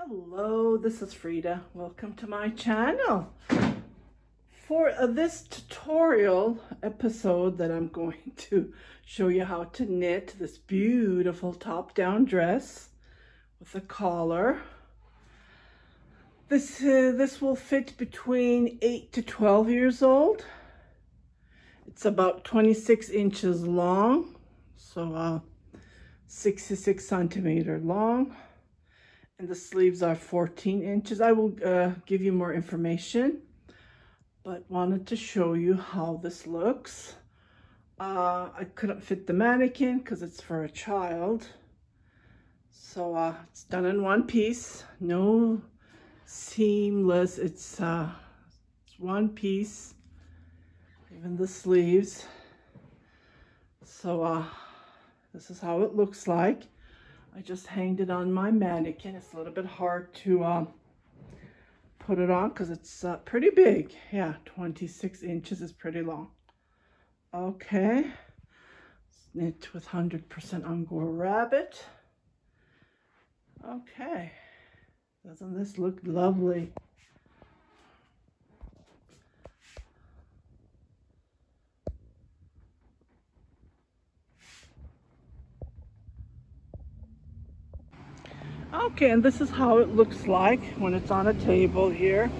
Hello, this is Frida. Welcome to my channel. For this tutorial episode that I'm going to show you how to knit this beautiful top-down dress with a collar. This will fit between 8 to 12 years old. It's about 26 inches long, so 66 centimeter long. And the sleeves are 14 inches. I will give you more information, but wanted to show you how this looks. I couldn't fit the mannequin because it's for a child. So it's done in one piece, no seamless. It's one piece, even the sleeves. So this is how it looks like. I just hanged it on my mannequin. It's a little bit hard to put it on because it's pretty big. Yeah, 26 inches is pretty long. Okay, it's knit with 100% Angora rabbit. Okay, doesn't this look lovely? Okay, and this is how it looks like when it's on a table here.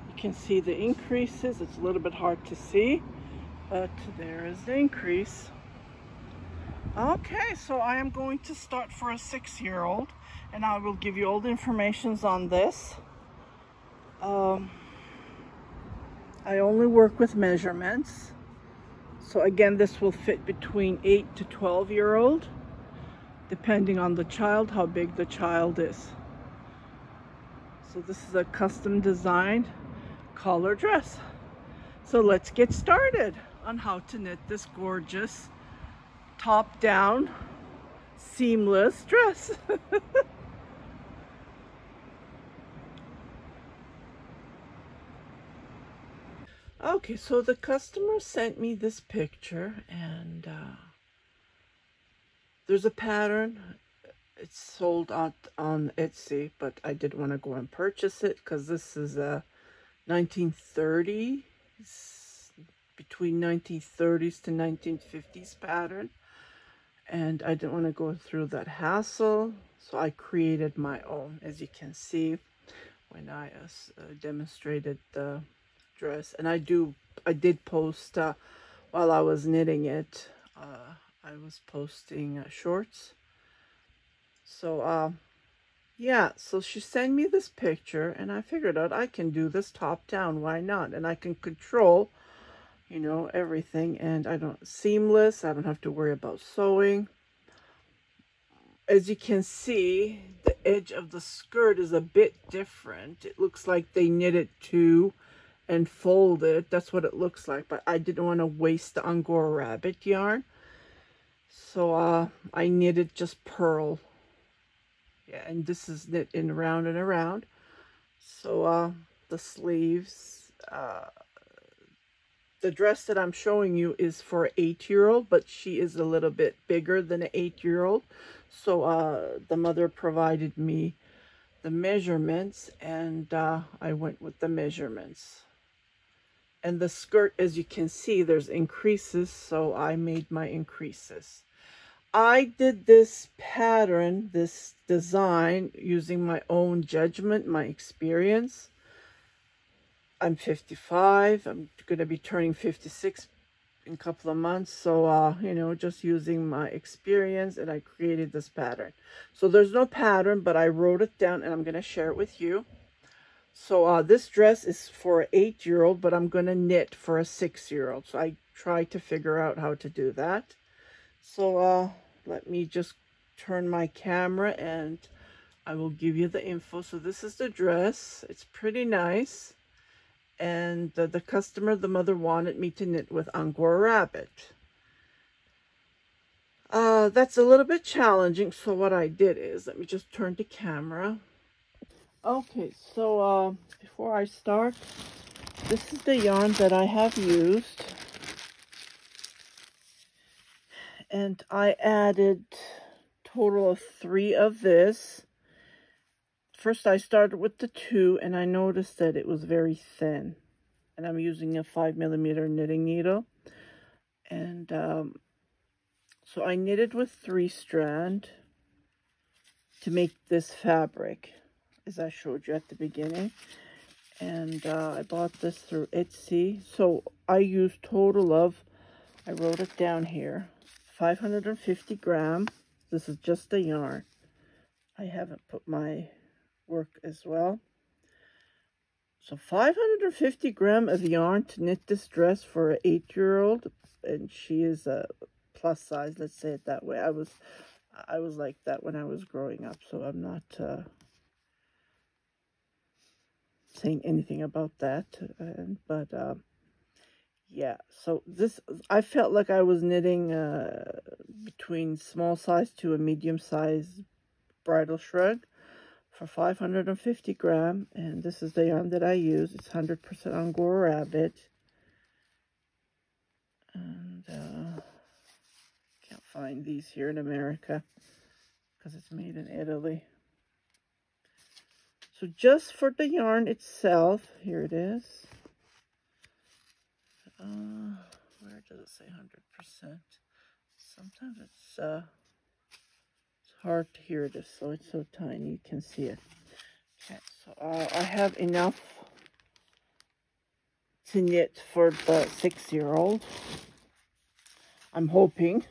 You can see the increases. It's a little bit hard to see, but there is the increase. Okay, so I am going to start for a 6-year-old, and I will give you all the information on this. I only work with measurements. So again, this will fit between 8 to 12-year-old, depending on the child, how big the child is. So this is a custom designed collar dress. So let's get started on how to knit this gorgeous top-down seamless dress. Okay, so the customer sent me this picture, and there's a pattern. It's sold out on Etsy, but I didn't want to go and purchase it because this is a 1930s, between 1930s to 1950s pattern, and I didn't want to go through that hassle, so I created my own, as you can see when I demonstrated the dress. And I did post while I was knitting it. I was posting shorts. So yeah, so she sent me this picture, and I figured out I can do this top down. Why not? And I can control, you know, everything, and I don't seamless. I don't have to worry about sewing. As you can see, the edge of the skirt is a bit different. It looks like they knit it too and fold it. That's what it looks like, but I didn't want to waste the Angora rabbit yarn, so I knitted just purl. Yeah, and this is knit in around and around. So the sleeves, the dress that I'm showing you is for an 8-year-old, but she is a little bit bigger than an 8-year-old. So the mother provided me the measurements, and I went with the measurements. And the skirt, as you can see, there's increases, so I made my increases. I did this pattern, this design, using my own judgment, my experience. I'm 55. I'm going to be turning 56 in a couple of months. So, you know, just using my experience, and I created this pattern. So there's no pattern, but I wrote it down, and I'm going to share it with you. So this dress is for an 8-year-old, but I'm going to knit for a 6-year-old. So I tried to figure out how to do that. So let me just turn my camera, and I will give you the info. So this is the dress. It's pretty nice. And the customer, the mother, wanted me to knit with Angora rabbit. That's a little bit challenging. So what I did is, let me just turn the camera. Okay, so before I start, This is the yarn that I have used. And I added total of 3 of this. First I started with the 2 and I noticed that it was very thin. And I'm using a 5mm knitting needle. And so I knitted with 3 strand to make this fabric, as I showed you at the beginning. And I bought this through Etsy. So I used total of, I wrote it down here, 550 grams. This is just the yarn. I haven't put my work as well. So 550 grams of yarn to knit this dress for an 8-year-old, and she is a plus size, let's say it that way. I was like that when I was growing up, so I'm not saying anything about that. But yeah, so this, I felt like I was knitting between small size to a medium size bridal shrug for 550 grams, and this is the yarn that I use. It's 100% Angora Rabbit, and can't find these here in America because it's made in Italy. So just for the yarn itself, here it is. Where does it say 100%? Sometimes it's hard to hear this, so it's so tiny you can see it. Okay, so I have enough to knit for the 6-year-old. I'm hoping.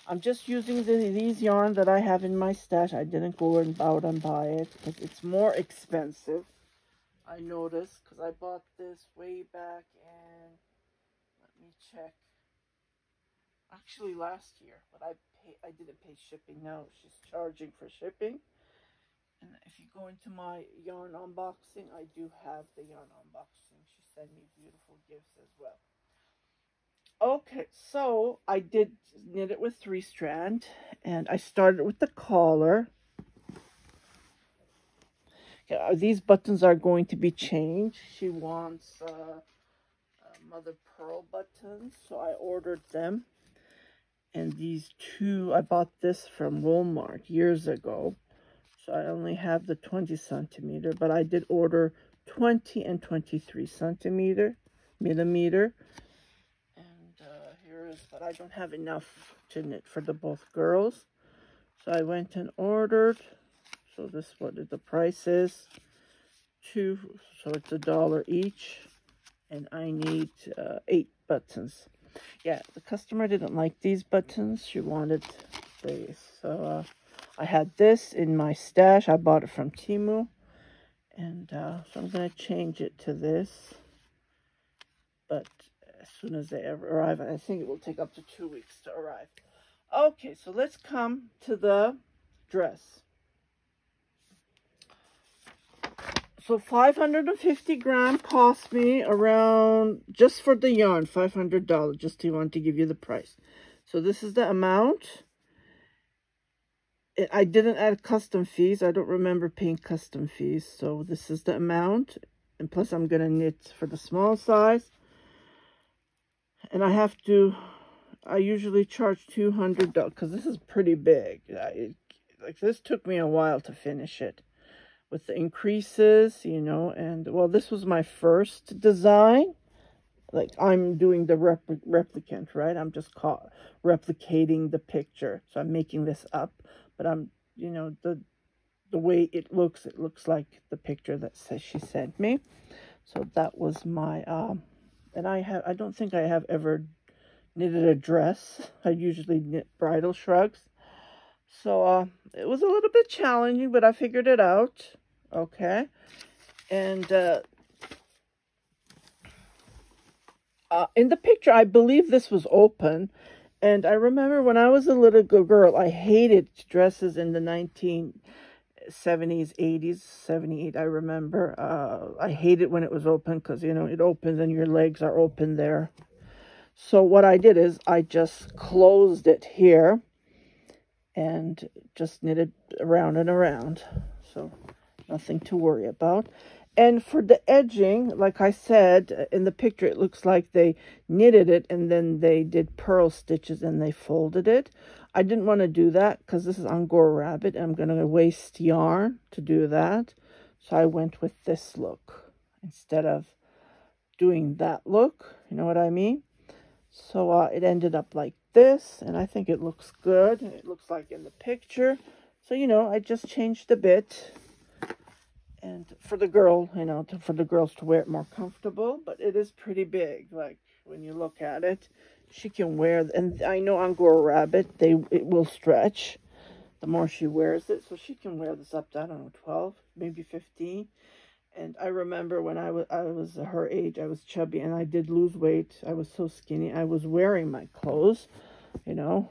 I'm just using these yarn that I have in my stash. I didn't go out and buy it because it's more expensive. I noticed because I bought this way back in, let me check, actually last year, but I didn't pay shipping. Now she's charging for shipping. And if you go into my yarn unboxing, I do have the yarn unboxing. She sent me beautiful gifts as well. Okay, so I did knit it with 3 strand, and I started with the collar. Okay, these buttons are going to be changed. She wants mother pearl buttons, so I ordered them. And these 2, I bought this from Walmart years ago. So I only have the 20 centimeter, but I did order 20 and 23 millimeter. And here is, but I don't have enough to knit for the both girls. So I went and ordered. So this is what the price is. 2, so it's $1 each. And I need 8 buttons. Yeah, the customer didn't like these buttons. She wanted these. So I had this in my stash. I bought it from Temu. And so I'm going to change it to this. But as soon as they ever arrive, I think it will take up to 2 weeks to arrive. Okay, so let's come to the dress. So 550 grams cost me around, just for the yarn, $500, just to want to give you the price. So this is the amount. I didn't add custom fees. I don't remember paying custom fees. So this is the amount. And plus I'm going to knit for the small size. And I usually charge $200 because this is pretty big. Like this took me a while to finish it. With the increases, you know, and well, this was my first design. Like I'm doing the replicant, right? I'm just replicating the picture. So I'm making this up, but I'm, you know, the way it looks like the picture that she sent me. So that was my, and I don't think I have ever knitted a dress. I usually knit bridal shrugs. So it was a little bit challenging, but I figured it out. Okay, and in the picture, I believe this was open, and I remember when I was a little girl, I hated dresses in the 1970s, 80s, 78, I remember. I hated when it was open because, you know, it opens and your legs are open there. So what I did is I just closed it here and just knitted around and around. So nothing to worry about. And for the edging, like I said in the picture, it looks like they knitted it and then they did purl stitches and they folded it. I didn't want to do that because this is Angora Rabbit and I'm going to waste yarn to do that. So I went with this look instead of doing that look. You know what I mean? So it ended up like this, and I think it looks good. It looks like in the picture. So, you know, I just changed a bit. And for the girl, you know, for the girls to wear it more comfortable. But it is pretty big. Like, when you look at it, she can wear, and I know Angora Rabbit, it will stretch the more she wears it. So she can wear this up to, I don't know, 12, maybe 15. And I remember when I was her age, I was chubby and I did lose weight. I was so skinny. I was wearing my clothes, you know,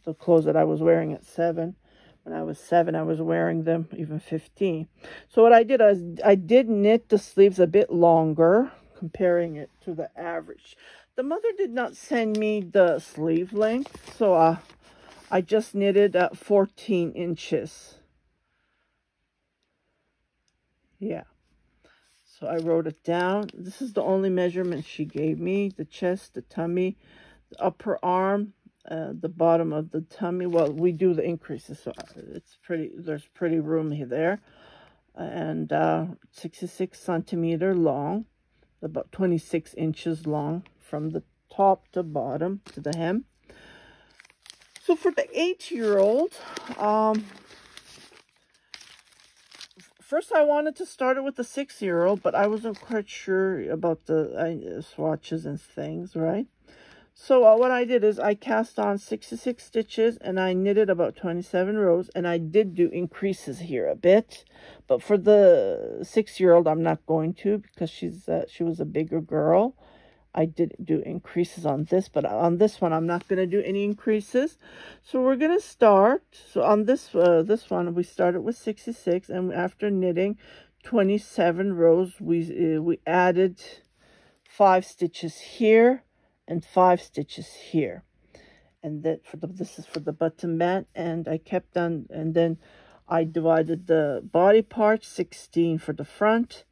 the clothes that I was wearing at 7. When I was 7, I was wearing them, even 15. So what I did is I did knit the sleeves a bit longer, comparing it to the average. The mother did not send me the sleeve length, so I just knitted 14 inches. Yeah. So I wrote it down. This is the only measurement she gave me. The chest, the tummy, the upper arm, the bottom of the tummy. Well, we do the increases, so it's pretty, there's pretty room here there. And 66 centimeter long, about 26 inches long from the top to bottom to the hem. So for the 8-year-old, first, I wanted to start it with the 6-year-old, but I wasn't quite sure about the swatches and things, right? So what I did is I cast on 66 stitches and I knitted about 27 rows, and I did do increases here a bit. But for the 6-year-old, I'm not going to because she was a bigger girl. I did do increases on this, but on this one, I'm not going to do any increases. So we're going to start. So on this one, we started with 66, and after knitting 27 rows, we added 5 stitches here and 5 stitches here. And that this is for the button band, and I kept on, and then I divided the body part, 16 for the front,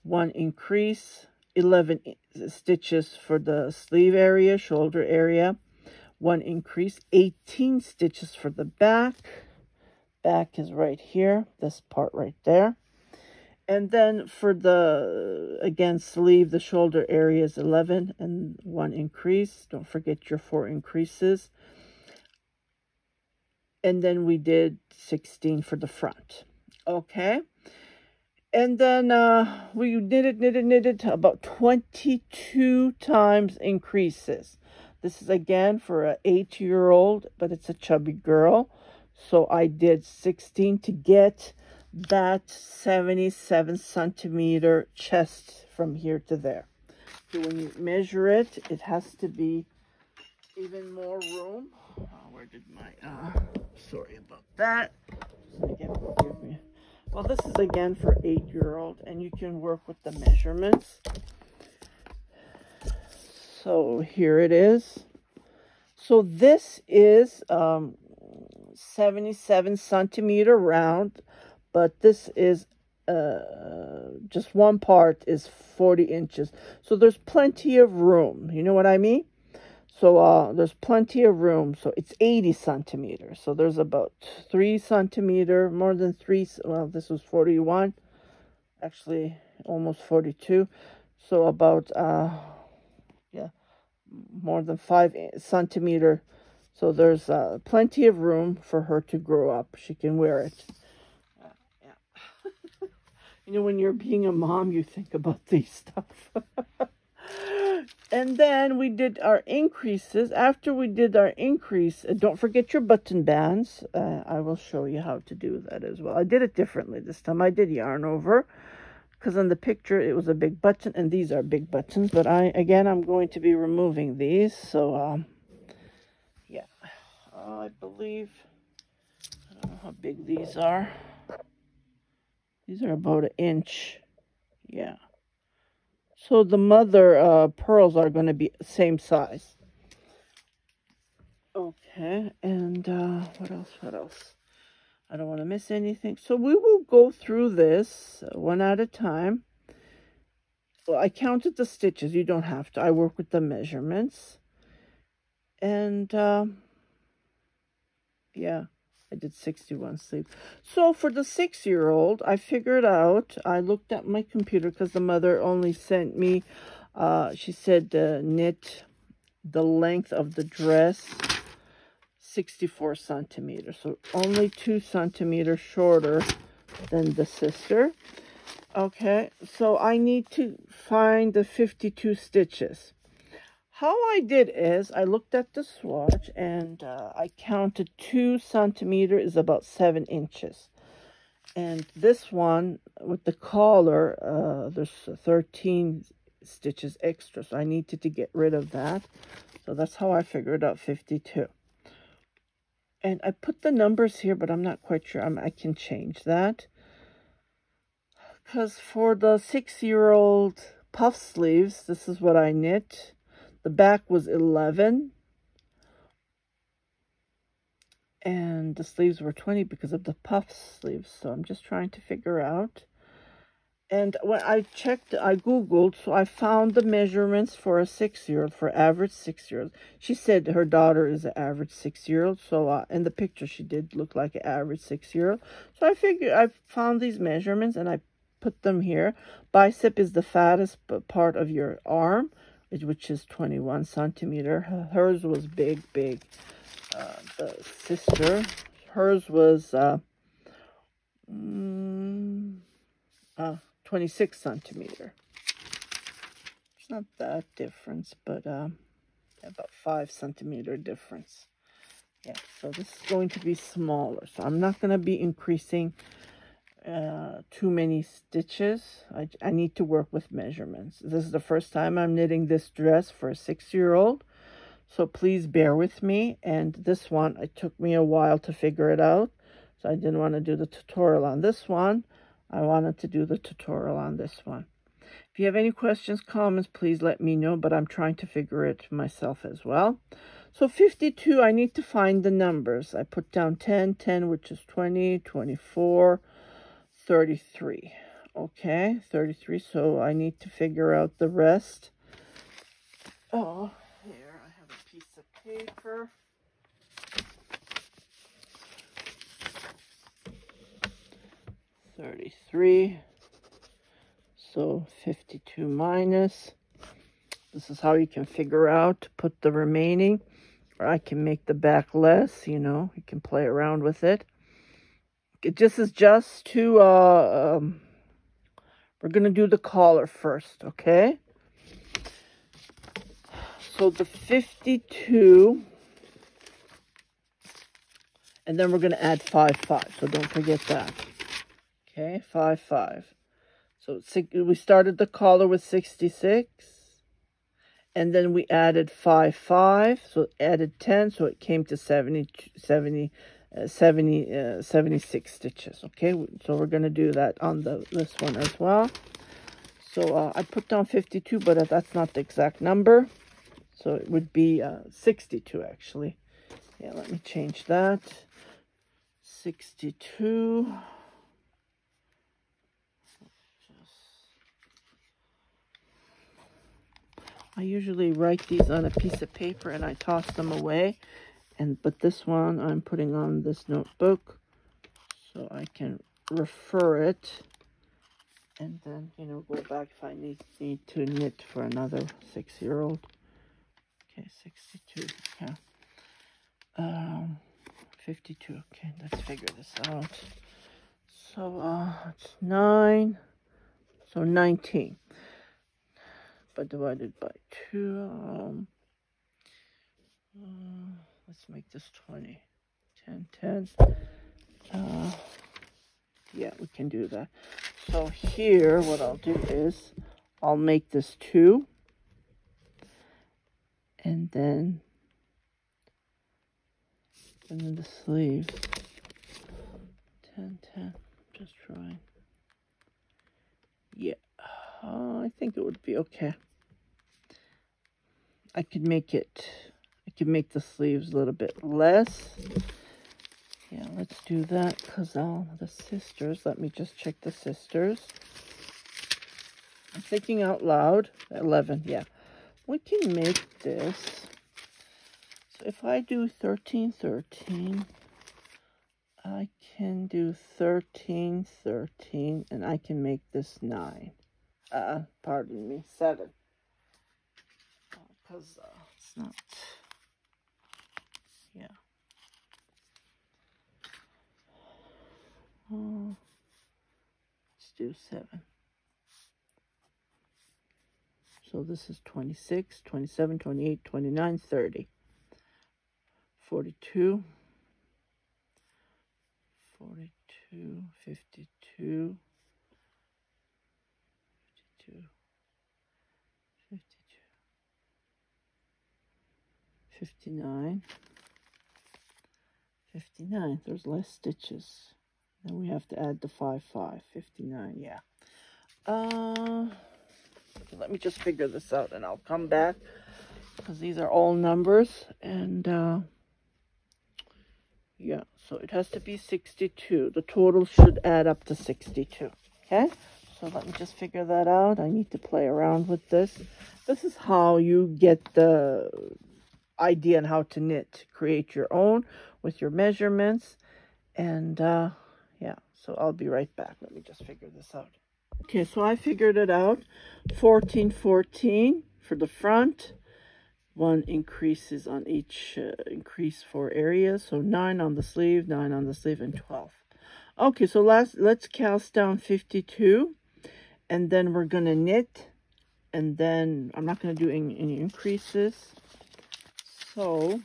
1 increase, 11 stitches for the sleeve area, shoulder area, 1 increase, 18 stitches for the back. Back is right here, this part right there. And then for the, again, sleeve, the shoulder area is 11 and 1 increase. Don't forget your 4 increases. And then we did 16 for the front. Okay. And then we knitted about 22 times increases. This is again for an 8-year-old, but it's a chubby girl. So I did 16 to get that 77 centimeter chest from here to there. So when you measure it, it has to be even more room. Where did my, sorry about that. Again, forgive me. Well, this is again for 8-year-old, and you can work with the measurements. So here it is. So this is 77 centimeter round, but this is just one part is 40 inches. So there's plenty of room. You know what I mean? So there's plenty of room. So it's 80 centimeters. So there's about 3 centimeter, more than 3. Well, this was 41. Actually, almost 42. So about, yeah, more than 5 centimeter. So there's plenty of room for her to grow up. She can wear it. Yeah. You know, when you're being a mom, you think about these stuff. And then we did our increases. After we did our increase, don't forget your button bands. I will show you how to do that as well. I did it differently this time. I did yarn over because on the picture it was a big button, and these are big buttons. But I'm going to be removing these. So yeah, I believe, I don't know how big these are. These are about 1 inch. Yeah. So the mother pearls are going to be same size. Okay, and what else? I don't want to miss anything. So we will go through this one at a time. Well, I counted the stitches. You don't have to. I work with the measurements. And yeah, I did 61 sleeves. So for the 6-year-old, I figured out, I looked at my computer because the mother only sent me, she said knit the length of the dress 64 centimeters. So only 2 centimeters shorter than the sister. Okay, so I need to find the 52 stitches. How I did is I looked at the swatch and I counted 2 centimeters is about 7 inches. And this one with the collar, there's 13 stitches extra. So I needed to get rid of that. So that's how I figured out 52. And I put the numbers here, but I'm not quite sure. I can change that. Because for the 6-year-old puff sleeves, this is what I knit. The back was 11. And the sleeves were 20 because of the puff sleeves. So I'm just trying to figure out. And when I checked, I Googled, so I found the measurements for a 6-year-old, for average 6-year-old. She said her daughter is an average 6-year-old. So in the picture, she did look like an average 6-year-old. So I figured, I found these measurements and I put them here. Bicep is the fattest part of your arm, which is 21 centimeter. Hers was big. The sister, hers was 26 centimeter. It's not that difference, but about 5 centimeter difference. Yeah, so this is going to be smaller. So I'm not going to be increasing too many stitches. I need to work with measurements. This is the first time I'm knitting this dress for a 6-year-old. So please bear with me. And this one, it took me a while to figure it out. So I didn't want to do the tutorial on this one. I wanted to do the tutorial on this one. If you have any questions, comments, please let me know. But I'm trying to figure it myself as well. So 52, I need to find the numbers. I put down 10, which is 20, 24, 33. Okay, 33. So I need to figure out the rest. Oh, here I have a piece of paper. $33. So 52 minus. This is how you can figure out to put the remaining. Or I can make the back less, you know. You can play around with it. This is just to, we're going to do the collar first, okay? So the 52, and then we're going to add 5, so don't forget that. Okay, 5. So we started the collar with 66, and then we added 5, so added 10, so it came to 76 stitches. Okay, so we're going to do that on this one as well. So I put down 52, but that's not the exact number. So it would be 62 actually. Yeah, let me change that. 62. I usually write these on a piece of paper and I toss them away. But this one I'm putting on this notebook so I can refer it. And then, you know, go back if I need to knit for another 6-year-old. Okay, 62. Yeah. 52. Okay, let's figure this out. So it's 9. So 19. But divided by 2. Let's make this 20. 10. Yeah, we can do that. So here, what I'll do is I'll make this 2. And then the sleeves. 10. Just trying. Yeah, I think it would be okay. I could make the sleeves a little bit less. Yeah, let's do that because the sisters, let me just check the sisters. I'm thinking out loud. 11, yeah. We can make this. So if I do 13, 13, I can do 13, 13, and I can make this 9. Pardon me, 7. Because it's not, yeah. Let's do 7. So this is 26, 27, 28, 29, 30, 42, 42, 52, 52, 52, 59, 59. There's less stitches. Then we have to add the 5, 5, 59, yeah. Let me just figure this out and I'll come back because these are all numbers. And yeah, so it has to be 62. The total should add up to 62. Okay, so let me just figure that out. I need to play around with this. This is how you get the idea on how to knit. Create your own with your measurements. And yeah, so I'll be right back. Let me just figure this out. Okay, so I figured it out. 14, 14 for the front. 1 increases on each increase for areas. So 9 on the sleeve, 9 on the sleeve, and 12. Okay, so let's cast down 52. And then we're going to knit. And then I'm not going to do any increases. So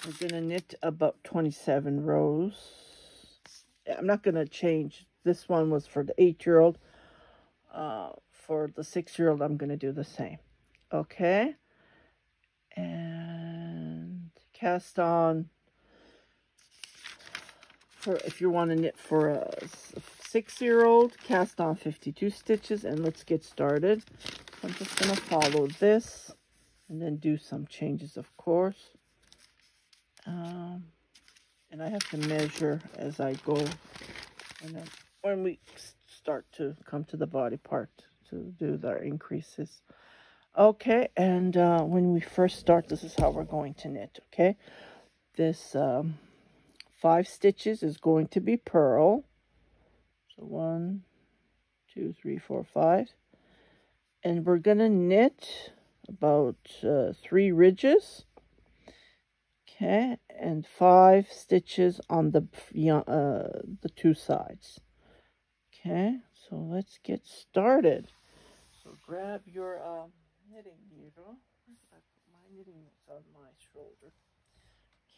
we're going to knit about 27 rows. I'm not going to change. This one was for the 8-year-old. For the 6-year-old, I'm going to do the same. Okay. And cast on. For if you want to knit for a 6-year-old, cast on 52 stitches. And let's get started. I'm just going to follow this. And then do some changes, of course. And I have to measure as I go. And then when we start to come to the body part to do the increases. Okay, and when we first start, this is how we're going to knit, okay? This 5 stitches is going to be purl. So 1, 2, 3, 4, 5. And we're going to knit about 3 ridges. Okay, and 5 stitches on the 2 sides. Okay, so let's get started. So grab your knitting needle. Where did I put my knitting needle? It's on my shoulder.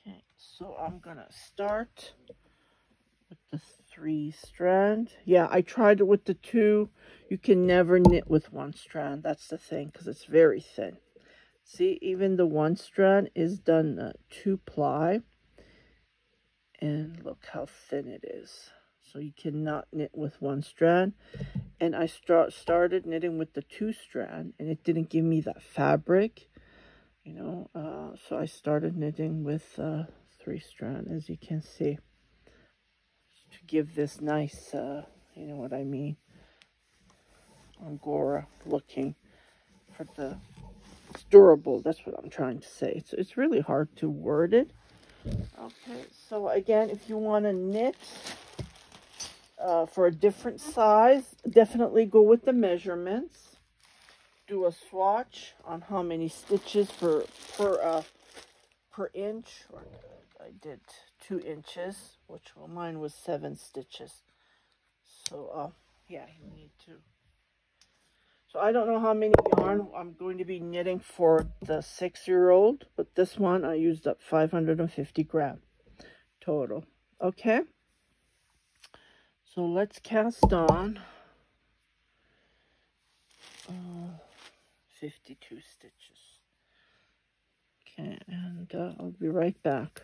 Okay, so I'm gonna start with the 3 strand. Yeah, I tried it with the 2. You can never knit with 1 strand. That's the thing, because it's very thin. See, even the 1 strand is done 2 ply. And look how thin it is. So you cannot knit with 1 strand. And I started knitting with the 2 strand. And it didn't give me that fabric. You know. So I started knitting with 3 strand, as you can see. To give this nice, you know what I mean. Angora looking for the... It's durable, that's what I'm trying to say. It's really hard to word it. Okay, so again, if you want to knit for a different size, definitely go with the measurements. Do a swatch on how many stitches per inch. Or I did 2 inches, which mine was 7 stitches. So yeah, you need to. So I don't know how many yarn I'm going to be knitting for the 6-year-old, but this one I used up 550 gram total. Okay. So let's cast on 52 stitches. Okay, and I'll be right back.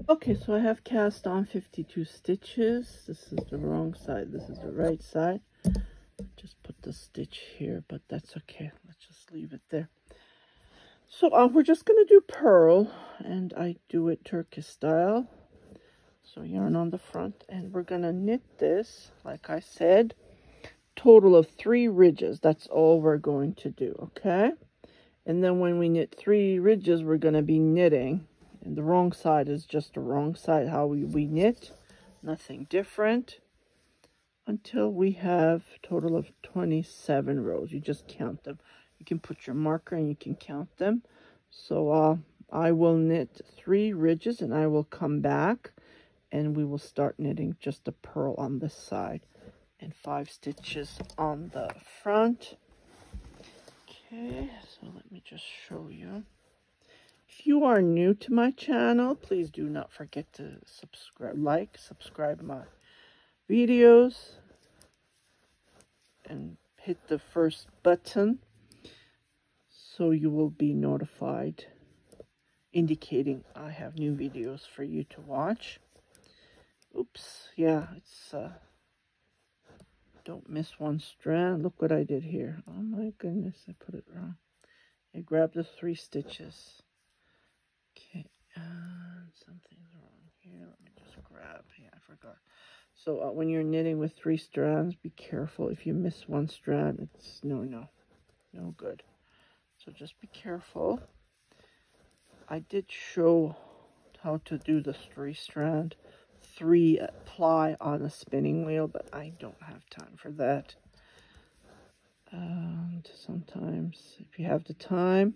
Okay, so I have cast on 52 stitches. This is the wrong side. This is the right side. Just put the stitch here, but that's okay. Let's just leave it there. So we're just going to do purl, and I do it Turkish style. So yarn on the front, and we're going to knit this, like I said, total of 3 ridges. That's all we're going to do, okay? And then when we knit 3 ridges, we're going to be knitting. And the wrong side is just the wrong side, how we knit. Nothing different. Until we have a total of 27 rows. You just count them. You can put your marker and you can count them. So I will knit 3 ridges and I will come back and we will start knitting just a purl on this side and 5 stitches on the front. Okay, so let me just show you. If you are new to my channel, please do not forget to subscribe my videos and hit the first button so you will be notified, indicating I have new videos for you to watch. Oops, yeah, it's don't miss one strand. Look what I did here. Oh my goodness, I put it wrong. I grabbed the 3 stitches. Okay, something's wrong here. Let me just grab. Yeah, I forgot. So when you're knitting with 3 strands, be careful. If you miss one strand, it's no good. So just be careful. I did show how to do the 3 strand, 3 ply on a spinning wheel, but I don't have time for that. And sometimes if you have the time,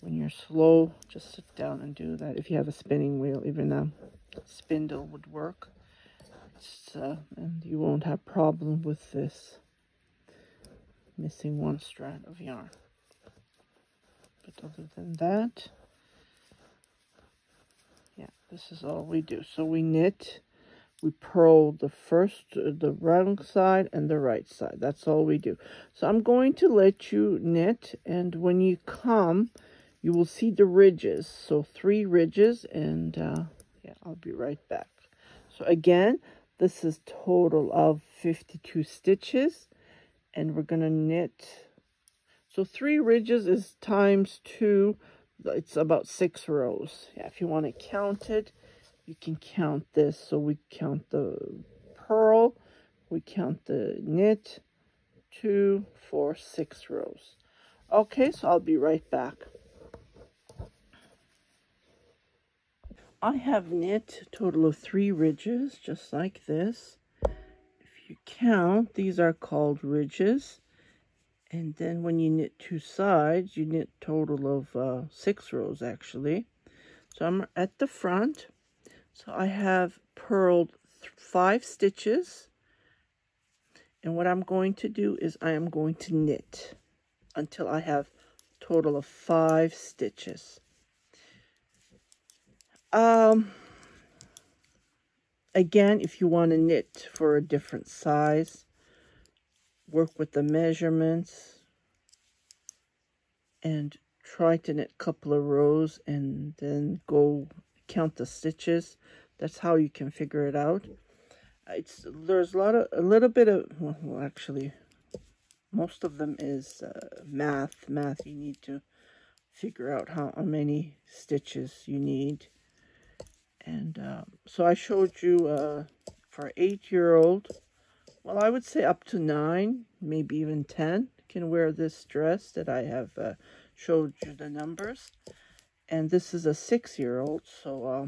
when you're slow, just sit down and do that. If you have a spinning wheel, even a spindle would work. And you won't have problem with this missing one strand of yarn. But other than that, yeah, this is all we do. So we knit, we purl the wrong side and the right side. That's all we do. So I'm going to let you knit, and when you come, you will see the ridges. So 3 ridges, and yeah, I'll be right back. So again, this is total of 52 stitches, and we're going to knit. So 3 ridges is times 2. It's about 6 rows. Yeah, if you want to count it, you can count this. So we count the purl, we count the knit, 2, 4, 6 rows. Okay, so I'll be right back. I have knit a total of 3 ridges, just like this. If you count, these are called ridges. And then when you knit 2 sides, you knit a total of 6 rows, actually. So I'm at the front. So I have purled 5 stitches. And what I'm going to do is I am going to knit until I have a total of 5 stitches. Again, if you want to knit for a different size, work with the measurements and try to knit a couple of rows and then go count the stitches. That's how you can figure it out. There's a little bit of, well, actually, most of them is math. You need to figure out how many stitches you need. And so I showed you for an 8-year-old, well, I would say up to 9, maybe even 10 can wear this dress that I have showed you the numbers. And this is a 6-year-old, so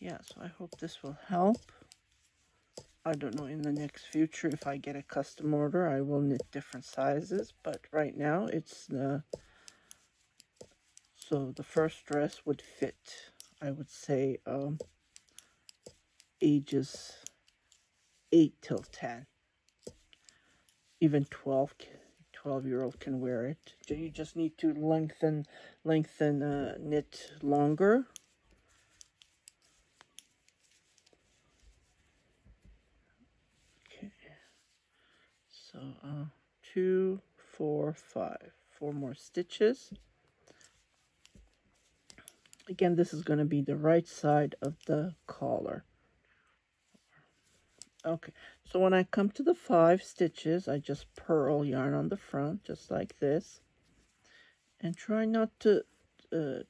yeah, so I hope this will help. I don't know, in the next future, if I get a custom order, I will knit different sizes, but right now it's so the first dress would fit, I would say, ages 8 till 10. Even 12-year-old can wear it. You just need to lengthen knit longer. Okay. So 2, 4, 5. 4 more stitches. Again, this is going to be the right side of the collar. Okay, so when I come to the 5 stitches, I just purl yarn on the front, just like this. And try not to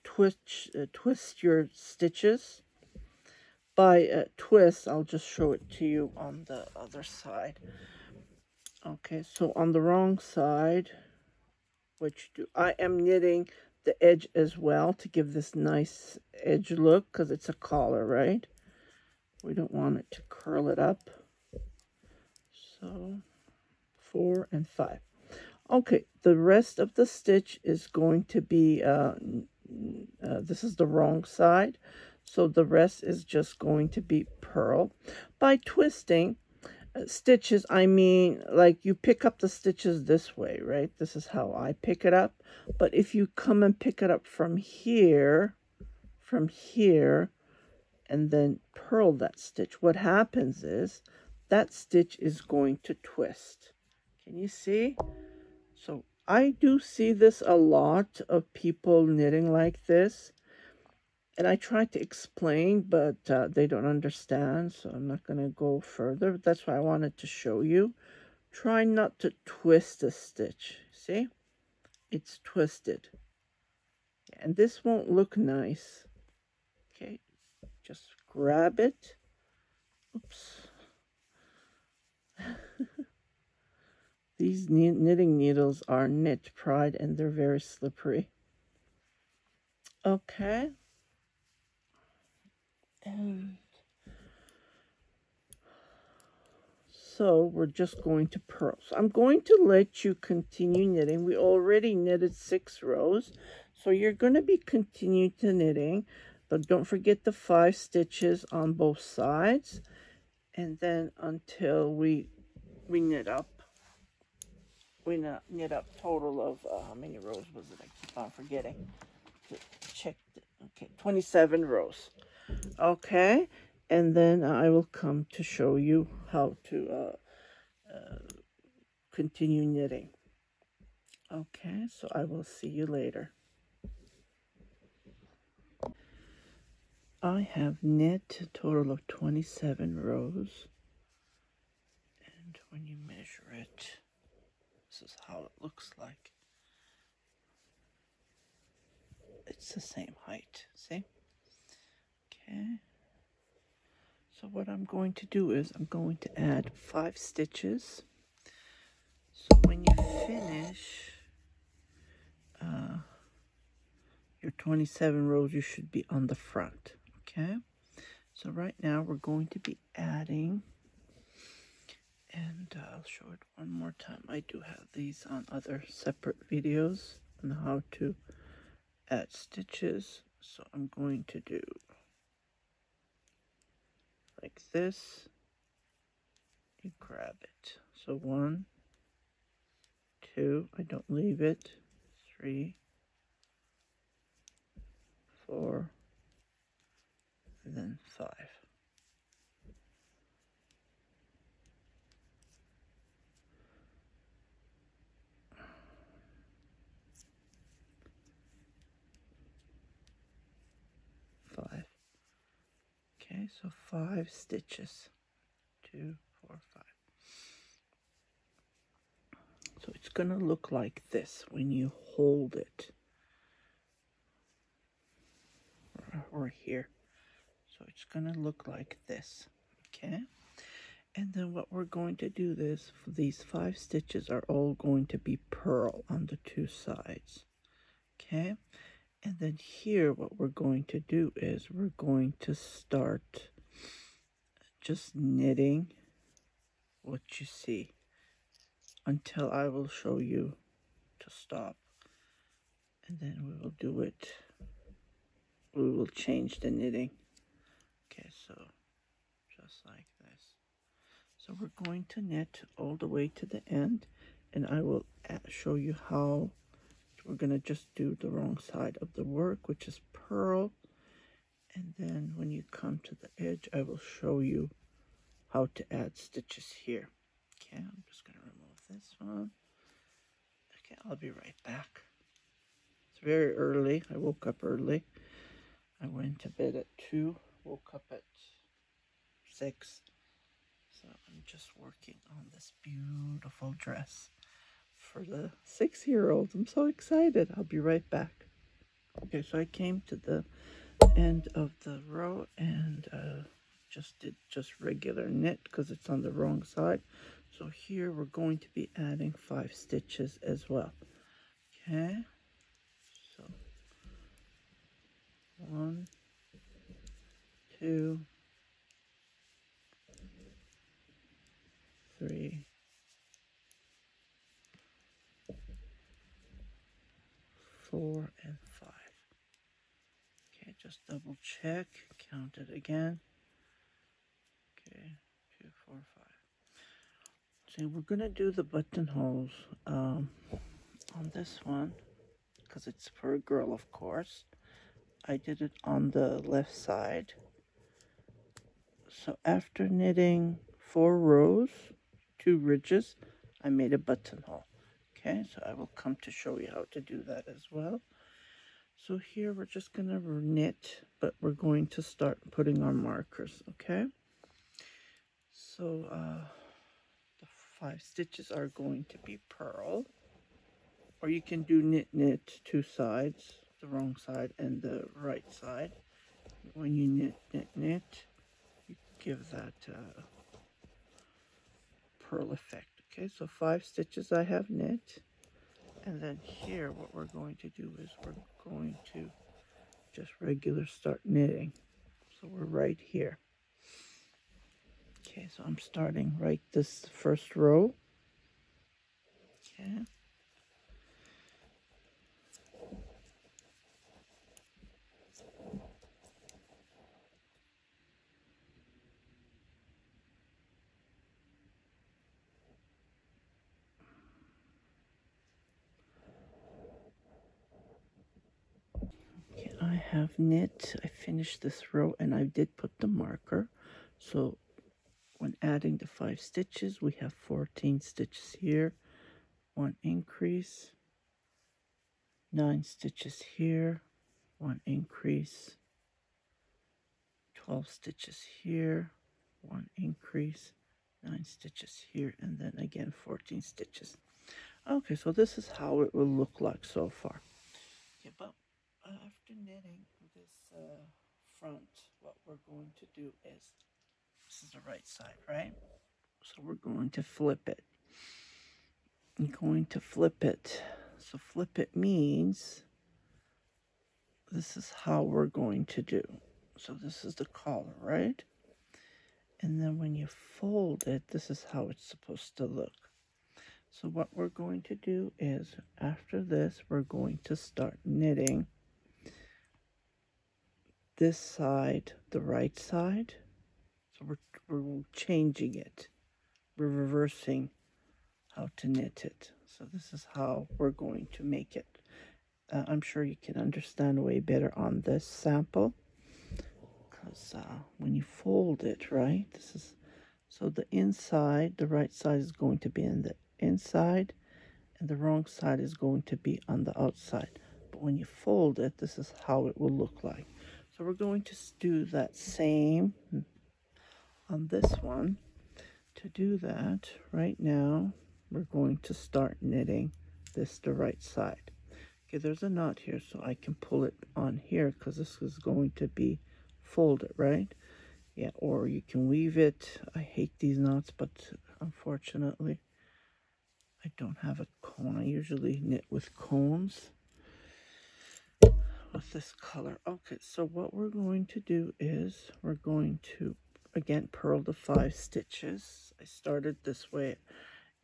twist your stitches. By twist, I'll just show it to you on the other side. Okay, so on the wrong side, I am knitting the edge as well to give this nice edge look, because it's a collar, right? We don't want it to curl it up. So 4 and 5. Okay, the rest of the stitch is going to be, this is the wrong side, so the rest is just going to be purl. By twisting stitches, I mean, like you pick up the stitches this way, right? This is how I pick it up. But if you come and pick it up from here, and then purl that stitch, what happens is that stitch is going to twist. Can you see? So I do see this a lot of people knitting like this. And I try to explain, but they don't understand, so I'm not going to go further. That's why I wanted to show you. Try not to twist the stitch. See? It's twisted. And this won't look nice. Okay, just grab it. Oops. These knitting needles are Knit Pride, and they're very slippery. Okay. And so we're just going to purl. So I'm going to let you continue knitting. We already knitted 6 rows, so you're going to be continuing to knitting, but don't forget the 5 stitches on both sides, and then until we knit up. We knit up total of how many rows was it? I keep on forgetting to check. Okay, 27 rows. Okay, and then I will come to show you how to continue knitting. Okay, so I will see you later. I have knit a total of 27 rows, and when you measure it, this is how it looks like. It's the same height, see? Okay. So what I'm going to do is I'm going to add 5 stitches. So when you finish your 27 rows, you should be on the front, okay? So right now we're going to be adding, and I'll show it one more time. I do have these on other separate videos on how to add stitches. So I'm going to do like this. You grab it. So 1, 2, I don't leave it, 3, 4, and then 5. Okay, so 5 stitches. 2, 4, 5. So it's going to look like this when you hold it. Or here. So it's going to look like this. Okay? And then what we're going to do is, these 5 stitches are all going to be purl on the 2 sides. Okay? And then here what we're going to do is we're going to start just knitting what you see until I will show you to stop. And then we will do it. We will change the knitting. Okay, so just like this. So we're going to knit all the way to the end, and I will show you how. We're going to just do the wrong side of the work, which is purl. And then when you come to the edge, I will show you how to add stitches here. Okay, I'm just going to remove this one. Okay, I'll be right back. It's very early. I woke up early. I went to bed at 2, woke up at 6. So I'm just working on this beautiful dress for the 6-year-olds. I'm so excited. I'll be right back. Okay, so I came to the end of the row and just did regular knit because it's on the wrong side. So here we're going to be adding 5 stitches as well. Okay, so 1, 2, 3, 4, and 5. Okay, just double check, count it again. Okay, 2, 4, 5. So we're gonna do the buttonholes on this one because it's for a girl, of course. I did it on the left side. So after knitting 4 rows, 2 ridges, I made a buttonhole. Okay, so I will come to show you how to do that as well. So here we're just gonna knit, but we're going to start putting our markers. Okay, so the 5 stitches are going to be purl, or you can do knit 2 sides, the wrong side and the right side. When you knit, you give that purl effect. Okay, so 5 stitches I have knit, and then here what we're going to do is we're going to just regular start knitting. So we're right here. Okay, so I'm starting right this first row. Okay. Okay, I have knit. I finished this row and I did put the marker. So when adding the 5 stitches, we have 14 stitches here, 1 increase, 9 stitches here, 1 increase, 12 stitches here, 1 increase, 9 stitches here, and then again 14 stitches. Okay, so this is how it will look like so far. Okay, but after knitting this front, what we're going to do is, this is the right side, right? So we're going to flip it. I'm going to flip it. So flip it means this is how we're going to do. So this is the collar, right? And then when you fold it, this is how it's supposed to look. So what we're going to do is, after this, we're going to start knitting this side, the right side. So we're changing it. We're reversing how to knit it. So this is how we're going to make it. I'm sure you can understand way better on this sample, because when you fold it, right, this is, so the inside, the right side is going to be in the inside, and the wrong side is going to be on the outside. But when you fold it, this is how it will look like. So we're going to do that same on this one. To do that, right now, we're going to start knitting this the right side. Okay, there's a knot here, so I can pull it on here because this is going to be folded, right? Yeah, or you can weave it. I hate these knots, but unfortunately, I don't have a cone. I usually knit with cones with this color. Okay, so what we're going to do is we're going to, again, purl the 5 stitches. I started this way.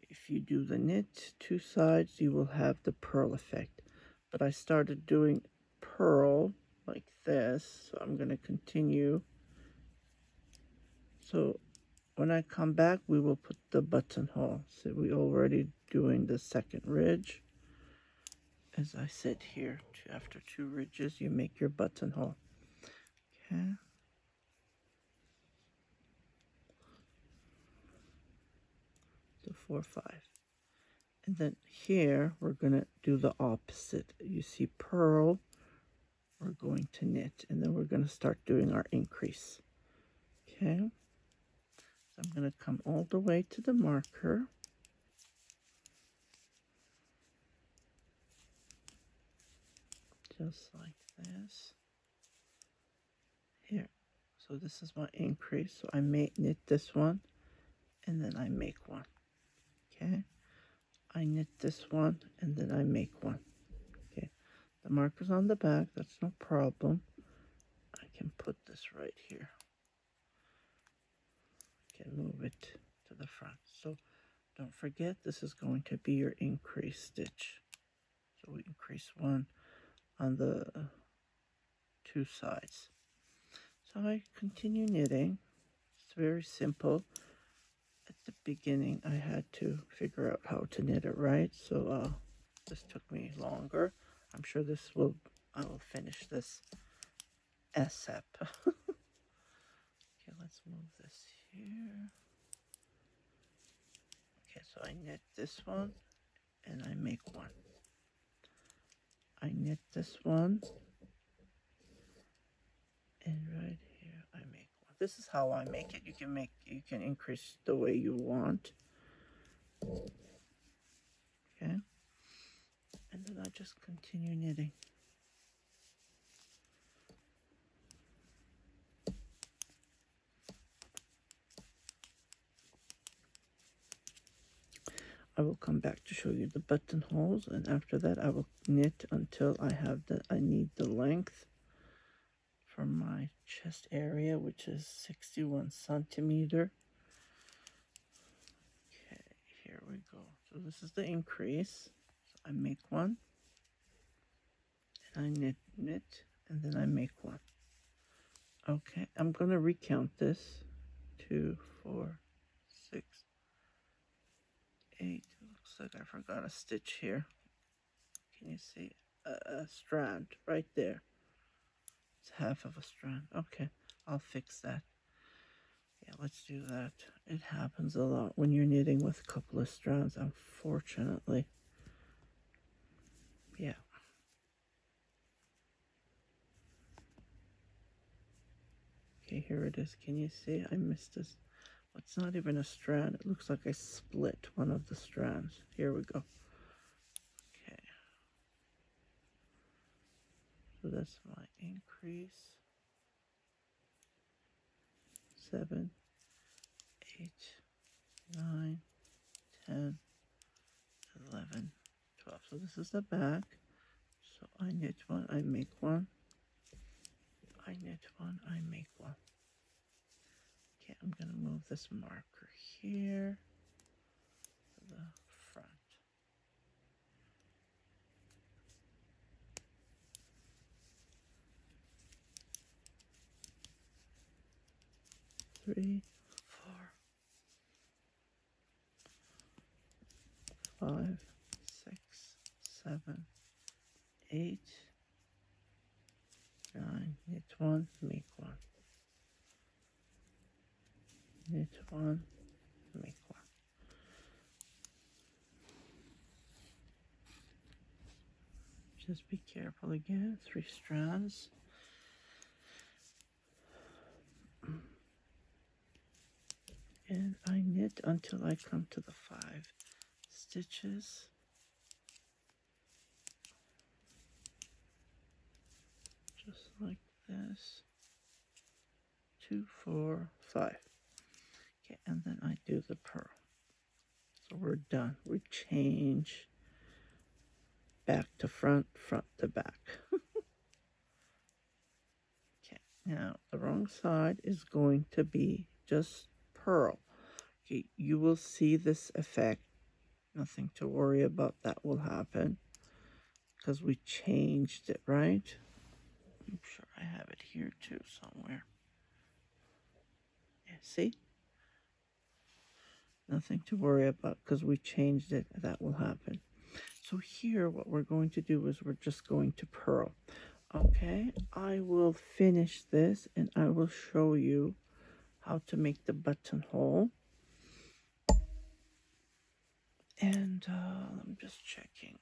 If you do the knit 2 sides, you will have the purl effect. But I started doing purl like this, so I'm going to continue. So when I come back, we will put the buttonhole. So we already doing the second ridge. As I said here, after 2 ridges, you make your buttonhole. Okay. So 4, 5. And then here, we're going to do the opposite. You see purl, we're going to knit, and then we're going to start doing our increase. Okay. So I'm going to come all the way to the marker. just like this. Here. So this is my increase. So I knit this one, and then I make one. Okay. I knit this one, and then I make one. Okay. The marker's on the back. That's no problem. I can put this right here. I can move it to the front. So don't forget, this is going to be your increase stitch. So we increase one on the two sides. So I continue knitting. It's very simple. At the beginning, I had to figure out how to knit it right. So this took me longer. I'm sure I will finish this ASAP. Okay, let's move this here. Okay, so I knit this one and I make one. I knit this one and right here I make one. This is how I make it. You can increase the way you want. Okay. And then I just continue knitting. I will come back to show you the buttonholes, and after that I will knit until I need the length for my chest area, which is 61 centimeter. Okay, here we go. So this is the increase. So I make one, and I knit, and then I make one. Okay, I'm gonna recount this. 2, 4, 6, 8. Looks like I forgot a stitch here. Can you see a strand right there? It's half of a strand. Okay, I'll fix that. Yeah, let's do that. It happens a lot when you're knitting with a couple of strands, unfortunately. Yeah. Okay, here it is. Can you see? I missed this. It's not even a strand. It looks like I split one of the strands. Here we go. Okay. So that's my increase. 7, 8, 9, 10, 11, 12. So this is the back. So I knit one, I make one. I knit one, I make one. Okay, I'm going to move this marker here to the front. Three, 4, 5, 6, 7, 8, 9, knit one, make one. Knit one, make one. Just be careful again, 3 strands. And I knit until I come to the 5 stitches. Just like this. 2, 4, 5. Okay, and then I do the purl. So we're done. We change back to front, front to back. Okay, now the wrong side is going to be just purl. Okay, you will see this effect. Nothing to worry about, that will happen because we changed it, right? I'm sure I have it here too somewhere. Yeah, see? Nothing to worry about because we changed it, that will happen. So here what we're going to do is we're just going to purl. Okay, I will finish this and I will show you how to make the buttonhole. And I'm just checking.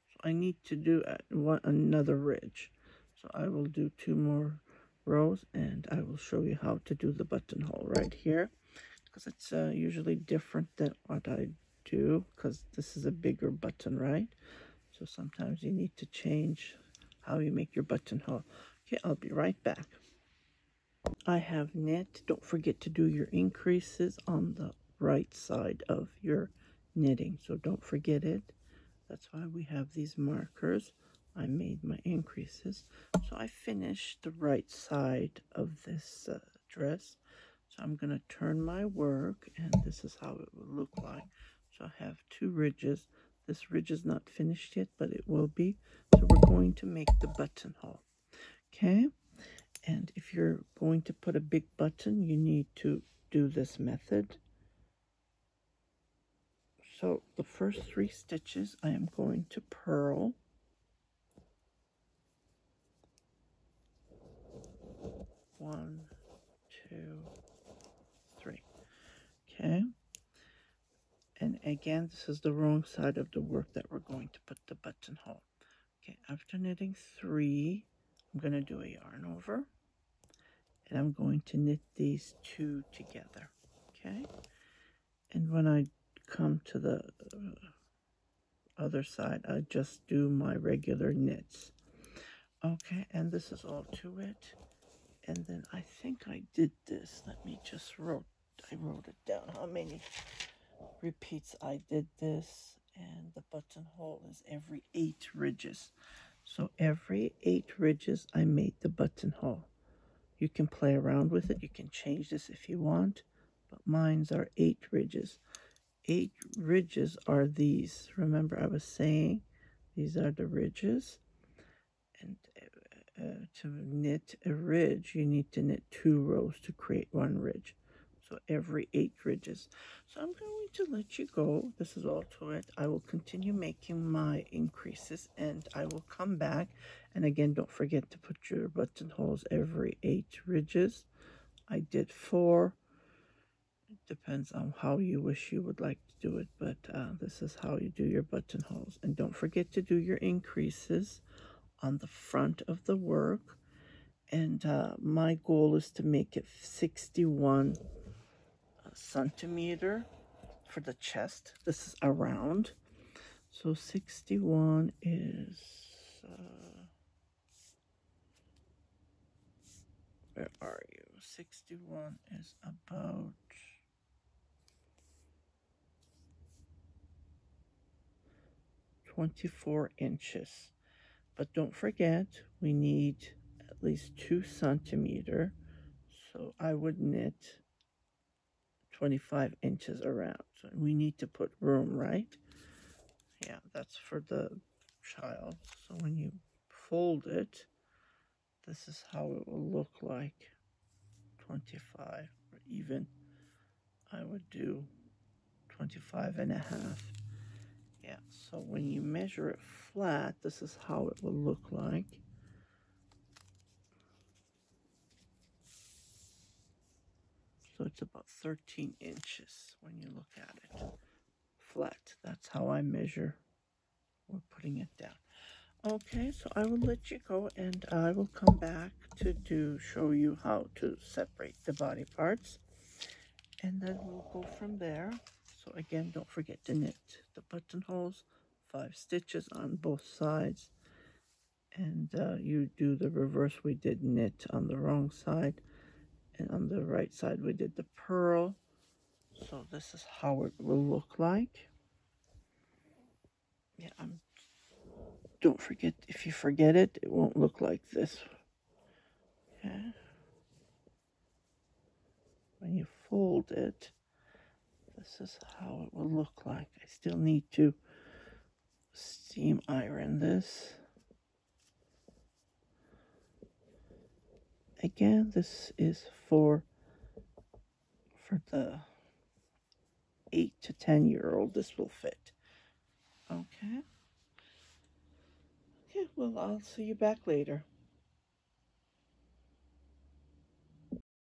So I need to do another ridge. So I will do 2 more rows and I will show you how to do the buttonhole right here. Because it's usually different than what I do because this is a bigger button, right? So sometimes you need to change how you make your buttonhole. Okay, I'll be right back. I have knit. Don't forget to do your increases on the right side of your knitting, so don't forget it. That's why we have these markers. I made my increases. So I finished the right side of this dress. So I'm going to turn my work, and this is how it will look like. So I have 2 ridges. This ridge is not finished yet, but it will be. So we're going to make the buttonhole. Okay? And if you're going to put a big button, you need to do this method. So the first 3 stitches I am going to purl. 1, 2, 3. Okay. And again, this is the wrong side of the work that we're going to put the buttonhole. Okay, after knitting 3, I'm going to do a yarn over. And I'm going to knit these 2 together. Okay. And when I come to the other side, I just do my regular knits. Okay, and this is all to it. And then I think I did this. Let me just I wrote it down how many repeats I did this. And the buttonhole is every 8 ridges. So every 8 ridges I made the buttonhole. You can play around with it. You can change this if you want. But mine's are 8 ridges. 8 ridges are these. Remember I was saying these are the ridges. And to knit a ridge, you need to knit 2 rows to create 1 ridge. So every 8 ridges. So I'm going to let you go. This is all to it. I will continue making my increases, and I will come back. And again, don't forget to put your buttonholes every 8 ridges. I did 4. It depends on how you wish you would like to do it, but this is how you do your buttonholes. And don't forget to do your increases on the front of the work. And my goal is to make it 61 centimeter for the chest. This is around. So 61 is where are you? 61 is about 24 inches. But don't forget, we need at least 2 centimeter. So I would knit 25 inches around. So we need to put room, right? Yeah, that's for the child. So when you fold it, this is how it will look like. 25, or even I would do 25 and a half. Yeah, so when you measure it flat, this is how it will look like. So it's about 13 inches when you look at it flat. That's how I measure. We're putting it down. Okay, so I will let you go, and I will come back to show you how to separate the body parts. And then we'll go from there. So again, don't forget to knit the buttonholes, 5 stitches on both sides. And you do the reverse. We did knit on the wrong side. And on the right side, we did the purl. So this is how it will look like. Yeah, don't forget, if you forget it, it won't look like this. Okay. When you fold it, this is how it will look like. I still need to steam iron this. Again, this is for the 8 to 10-year-old. This will fit. Okay. Okay, well, I'll see you back later.